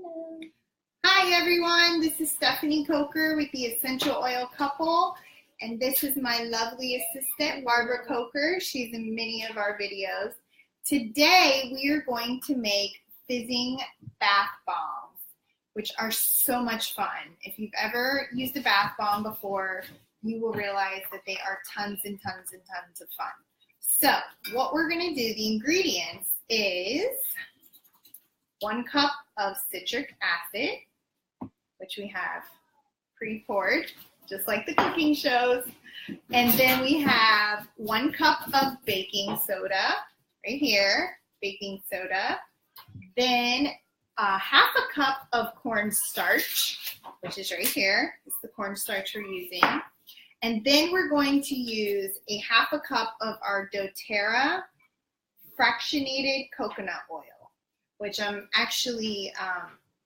Hello. Hi everyone, this is Stephanie Coker with the Essential Oil Couple, and this is my lovely assistant, Barbara Coker. She's in many of our videos. Today we are going to make fizzing bath bombs, which are so much fun. If you've ever used a bath bomb before, you will realize that they are tons and tons and tons of fun. So what we're going to do, the ingredients is 1 cup of citric acid, which we have pre-poured, just like the cooking shows. And then we have 1 cup of baking soda, right here, baking soda. Then half a cup of cornstarch, which is right here. It's the cornstarch we're using. And then we're going to use a half a cup of our doTERRA fractionated coconut oil, which I'm actually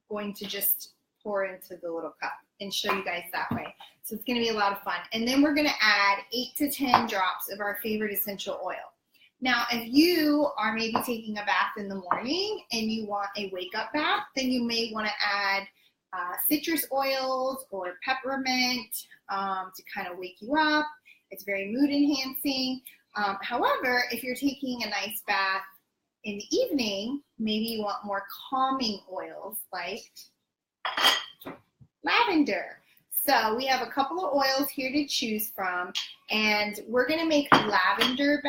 going to just pour into the little cup and show you guys that way. So it's going to be a lot of fun. And then we're going to add 8 to 10 drops of our favorite essential oil. Now, if you are maybe taking a bath in the morning and you want a wake-up bath, then you may want to add citrus oils or peppermint to kind of wake you up. It's very mood enhancing. However, if you're taking a nice bath in the evening, maybe you want more calming oils like lavender. So we have a couple of oils here to choose from, and we're going to make lavender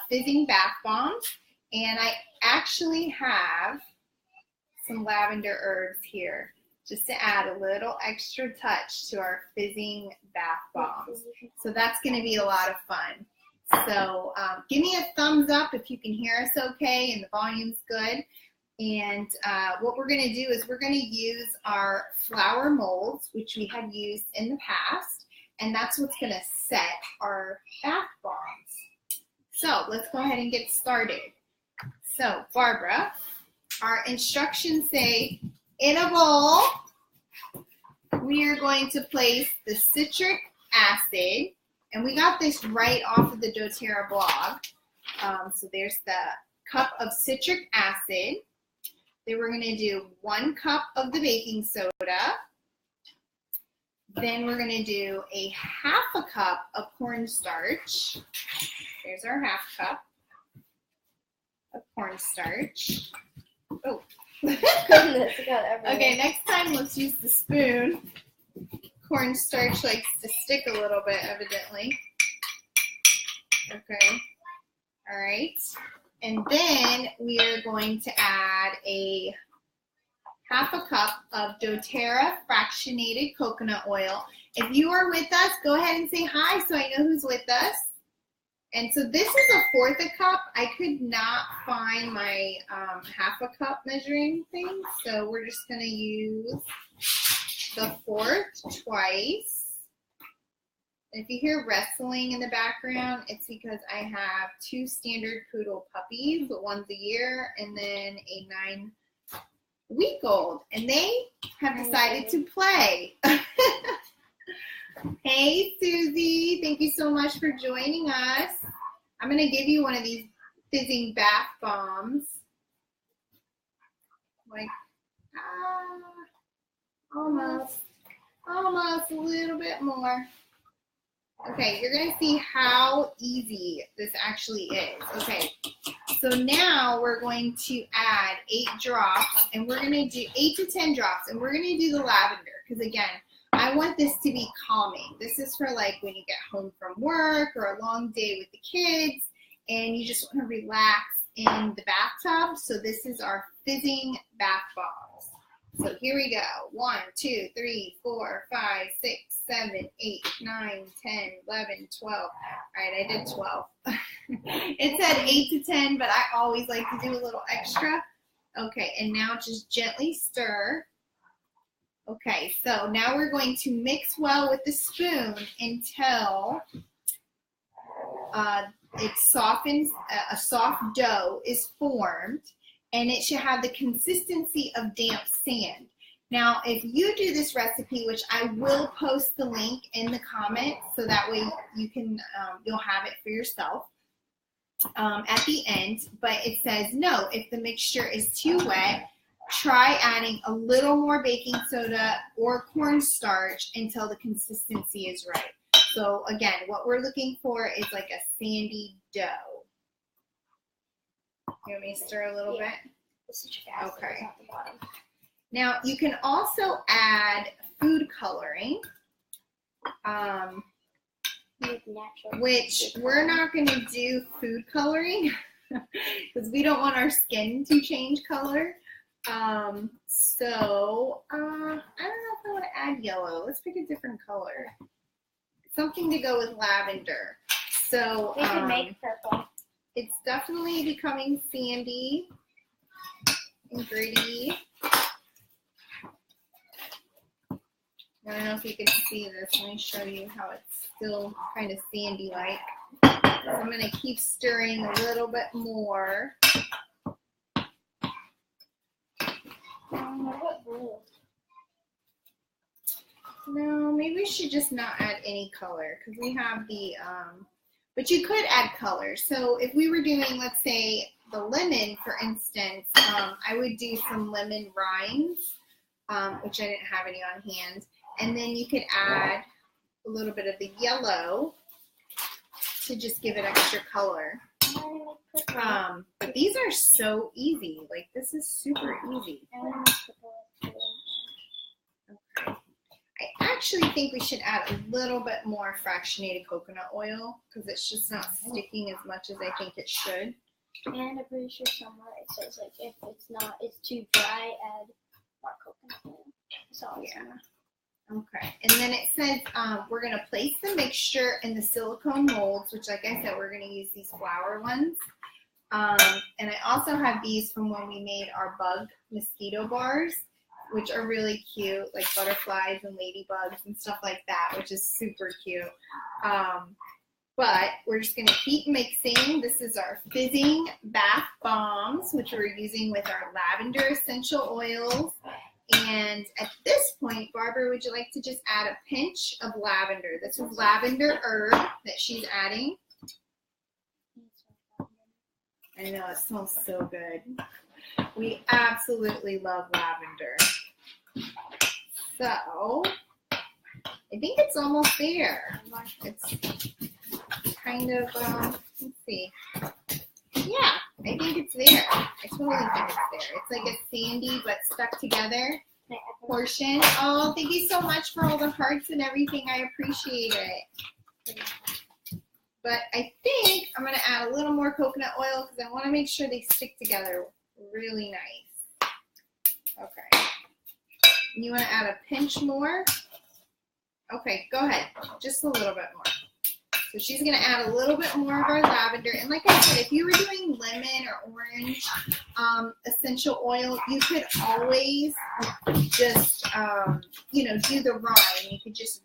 fizzing bath bombs. And I actually have some lavender herbs here just to add a little extra touch to our fizzing bath bombs. So that's going to be a lot of fun. So give me a thumbs up if you can hear us okay and the volume's good. And what we're going to do is we're going to use our flour molds, which we have used in the past, and that's what's going to set our bath bombs. So let's go ahead and get started. So Barbara, our instructions say in a bowl, we are going to place the citric acid. And we got this right off of the doTERRA blog. So there's the cup of citric acid. Then we're going to do 1 cup of the baking soda. Then we're going to do a half a cup of cornstarch. There's our half cup of cornstarch. Oh. Goodness, it got everywhere. Okay, next time let's use the spoon. Cornstarch likes to stick a little bit, evidently. Okay. All right. And then we are going to add a half a cup of doTERRA fractionated coconut oil. If you are with us, go ahead and say hi so I know who's with us. And so this is a 1/4 a cup. I could not find my half a cup measuring thing, so we're just going to use the 1/4 twice. If you hear wrestling in the background, it's because I have 2 standard poodle puppies, but one's a year and then a 9-week-old, and they have decided to play. Hey, Susie, thank you so much for joining us. I'm going to give you one of these fizzing bath bombs. Like, almost a little bit more. Okay, you're going to see how easy this actually is. Okay, so now we're going to add 8 drops, and we're going to do 8 to 10 drops, and we're going to do the lavender, because again, I want this to be calming. This is for like when you get home from work or a long day with the kids, and you just want to relax in the bathtub. So this is our fizzing bath bombs. So here we go. 1, 2, 3, 4, 5, 6, 7, 8, 9, 10, 11, 12. All right, I did 12. It said 8 to 10, but I always like to do a little extra. Okay, and now just gently stir. Okay, so now we're going to mix well with the spoon until it softens, a soft dough is formed, and it should have the consistency of damp sand. Now, if you do this recipe, which I will post the link in the comments, so that way you can, you'll have it for yourself at the end, but it says, no, if the mixture is too wet, try adding a little more baking soda or cornstarch until the consistency is right. So again, what we're looking for is like a sandy dough. You want me to stir a little bit? Okay. At the bottom. Now you can also add food coloring, which we're not going to do food coloring because we don't want our skin to change color. So I don't know if I want to add yellow. Let's pick a different color. Something to go with lavender. So We can make purple. it's definitely becoming sandy and gritty. I don't know if you can see this. Let me show you how it's still kind of sandy-like. So I'm going to keep stirring a little bit more. What about blue? No, maybe we should just not add any color because we have the, but you could add color. So if we were doing, let's say, the lemon, for instance, I would do some lemon rinds, which I didn't have any on hand. And then you could add a little bit of the yellow to just give it extra color. But these are so easy. Like, this is super easy. Okay. I actually think we should add a little bit more fractionated coconut oil because it's just not sticking as much as I think it should. And I'm pretty sure somewhere it says, like, if it's too dry, add more coconut oil. So Yeah. Okay. And then it says we're going to place the mixture in the silicone molds, which, like I said, we're going to use these flower ones. And I also have these from when we made our bug mosquito bars, which are really cute, like butterflies and ladybugs and stuff like that, which is super cute. But we're just going to keep mixing. This is our Fizzing bath bombs, which we're using with our lavender essential oils. And at this point, Barbara, would you like to just add a pinch of lavender? This is lavender herb that she's adding. I know, it smells so good. We absolutely love lavender. So, I think it's almost there. It's kind of, let's see. Yeah, I think it's there. I totally think it's there. It's like a sandy but stuck together portion. Oh, thank you so much for all the hearts and everything. I appreciate it. But I think I'm going to add a little more coconut oil because I want to make sure they stick together really nice. Okay. And you want to add a pinch more? Okay, go ahead. Just a little bit more. So she's going to add a little bit more of our lavender. And like I said, if you were doing lemon or orange essential oil, you could always just, do the rind. You could just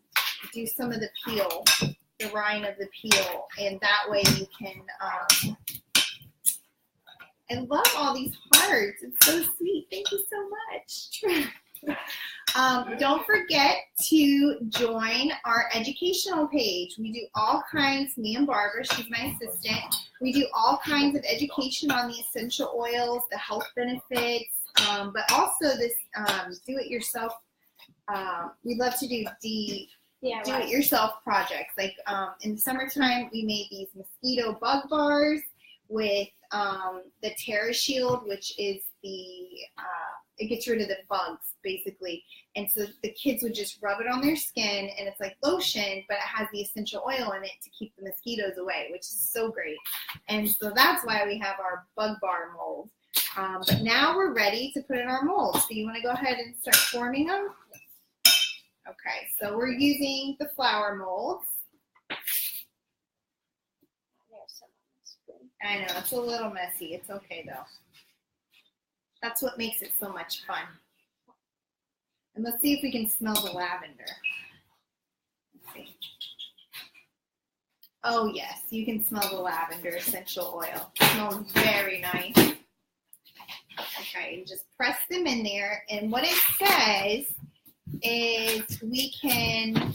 do some of the peel, the rind of the peel. And that way you can, I love all these hearts. It's so sweet. Thank you so much. Don't forget to join our educational page. We do all kinds, me and Barbara, she's my assistant, we do all kinds of education on the essential oils, the health benefits, but also this do-it-yourself. We love to do do-it-yourself projects. Like in the summertime, we made these mosquito bug bars with the Terra Shield, which is it gets rid of the bugs, basically. And so the kids would just rub it on their skin, and it's like lotion, but it has the essential oil in it to keep the mosquitoes away, which is so great. And so that's why we have our bug bar mold. But now we're ready to put in our molds. So you want to go ahead and start forming them? Okay, so we're using the flower molds. I know, it's a little messy. It's okay, though. That's what makes it so much fun. And let's see if we can smell the lavender. Let's see. Oh, yes, you can smell the lavender essential oil. It smells very nice. Okay, and just press them in there. And what it says is we can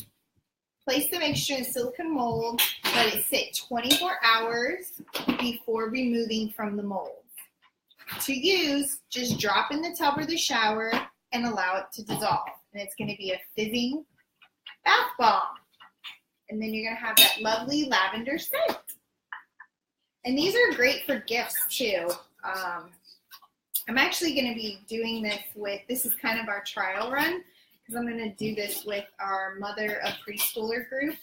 place the mixture in silicone mold, let it sit 24 hours before removing from the mold to use, just drop in the tub or the shower and allow it to dissolve. And it's going to be a fizzing bath bomb. And then you're going to have that lovely lavender scent. And these are great for gifts too. I'm actually going to be doing this with, this is kind of our trial run, because I'm going to do this with our Mother of Preschooler group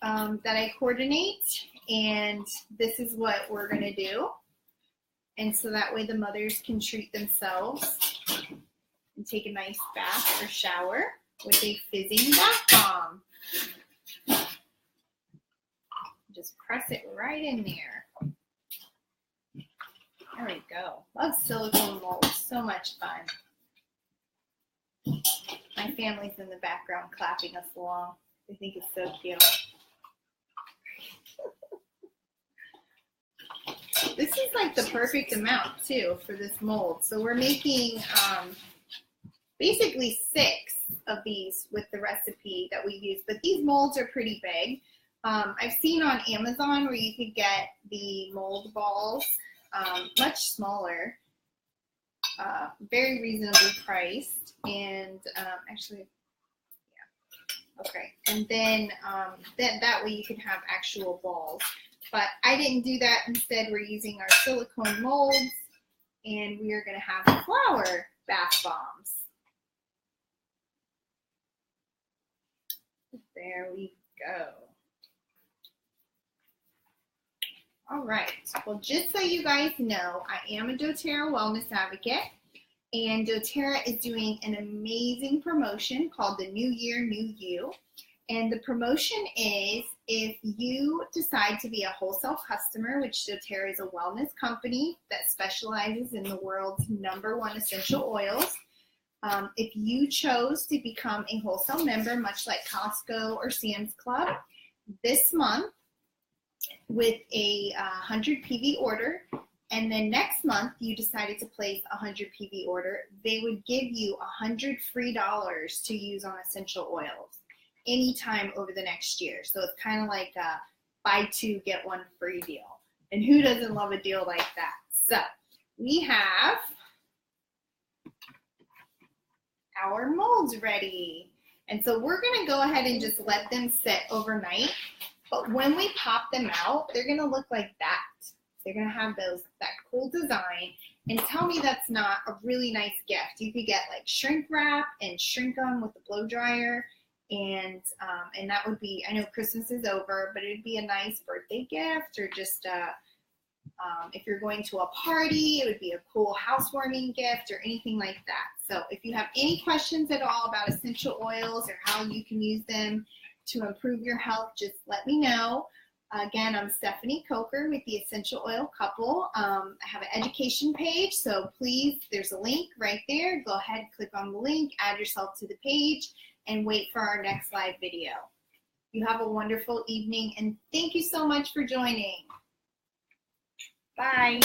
that I coordinate. And this is what we're going to do. And so that way the mothers can treat themselves and take a nice bath or shower with a fizzing bath bomb. Just press it right in there. There we go. Love silicone molds. So much fun. My family's in the background clapping us along. They think it's so cute. This is like the perfect amount too for this mold. So we're making basically 6 of these with the recipe that we use. But these molds are pretty big. I've seen on Amazon where you could get the mold balls much smaller, very reasonably priced, and actually, yeah, okay. And then that way you can have actual balls. But I didn't do that. Instead, we're using our silicone molds, and we are going to have flower bath bombs. There we go. All right, well, just so you guys know, I am a doTERRA wellness advocate, and doTERRA is doing an amazing promotion called the New Year, New You. And the promotion is if you decide to be a wholesale customer, which doTERRA is a wellness company that specializes in the world's #1 essential oils. If you chose to become a wholesale member, much like Costco or Sam's Club, this month, with a 100 PV order, and then next month you decided to place a 100 PV order, they would give you $100 free to use on essential oils anytime over the next year. So it's kind of like a buy 2, get 1 free deal. And who doesn't love a deal like that? So we have our molds ready. And so we're going to go ahead and just let them sit overnight. But when we pop them out, they're going to look like that. They're going to have that cool design. And tell me that's not a really nice gift. You could get like shrink wrap and shrink them with a blow dryer. And that would be, I know Christmas is over, but it would be a nice birthday gift, or just if you're going to a party, it would be a cool housewarming gift or anything like that. So if you have any questions at all about essential oils or how you can use them to improve your health, just let me know. Again, I'm Stephanie Coker with the Essential Oil Couple. I have an education page, so please, there's a link right there. Go ahead, click on the link, add yourself to the page, and wait for our next live video. You have a wonderful evening, and thank you so much for joining. Bye.